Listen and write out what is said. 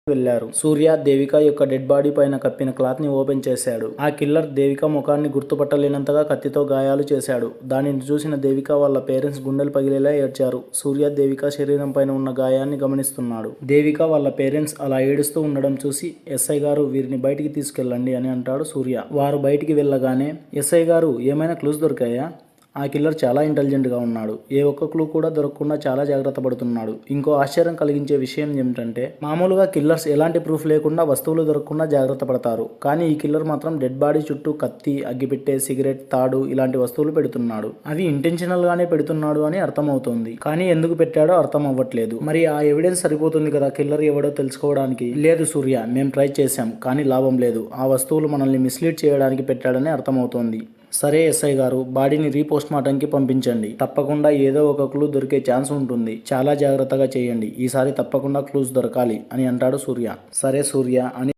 వెళ్లారు. సూర్య దేవిక యొక్క dead body పైన కప్పిన క్లాత్ ని ఓపెన్ చేశాడు. ఆ కిల్లర్ దేవిక ముఖాన్ని గుర్తుపట్టలేనంతగా కత్తితో గాయాలు చేశాడు. దానిని చూసిన దేవిక వాళ్ళ పేరెంట్స్ గుండెలు పగిలేలా ఏడ్చారు. సూర్య దేవిక శరీరం పైన ఉన్న గాయాన్ని గమనిస్తున్నాడు. దేవిక వాళ్ళ పేరెంట్స్ అలా ఏడుస్తూ ఉండడం చూసి ఎస్ఐ గారు వీరిని బయటికి తీసుకెళ్ళండి అని అంటాడు సూర్య. వారు బయటికి వెళ్ళగానే ఎస్ఐ గారు ఏమైనా క్లూస్ దొరికాయా? ఆ కిల్లర్ చాలా ఇంటెలిజెంట్గా ఉన్నాడు. ఏ ఒక్క క్లూ కూడా దొరకకుండా చాలా జాగ్రత్త పడుతున్నాడు. ఇంకో ఆశ్చర్యం కలిగించే విషయం ఏమిటంటే మామూలుగా కిల్లర్స్ ఎలాంటి ప్రూఫ్ లేకుండా వస్తువులు దొరకకుండా జాగ్రత్త పడతారు. కానీ ఈ కిల్లర్ మాత్రం డెడ్ బాడీ చుట్టూ కత్తి, అగ్గిపెట్టె, సిగరెట్, తాడు ఇలాంటి వస్తువులు పెడుతున్నాడు. అవి ఇంటెన్షనల్ గానే పెడుతున్నాడు అని అర్థమవుతోంది. కానీ ఎందుకు పెట్టాడో అర్థం అవ్వట్లేదు. మరి ఆ ఎవిడెన్స్ సరిపోతుంది కదా కిల్లర్ ఎవడో తెలుసుకోవడానికి? లేదు సూర్య, మేము ట్రై చేశాం కానీ లాభం లేదు. ఆ వస్తువులు మనల్ని మిస్లీడ్ చేయడానికి పెట్టాడని అర్థమవుతోంది. సరే ఎస్ఐ గారు, బాడీని రీపోస్ట్ మార్టంకి పంపించండి. తప్పకుండా ఏదో ఒక క్లూ దొరికే ఛాన్స్ ఉంటుంది. చాలా జాగ్రత్తగా చేయండి. ఈసారి తప్పకుండా క్లూస్ దొరకాలి అని అంటాడు సూర్య. సరే సూర్య అని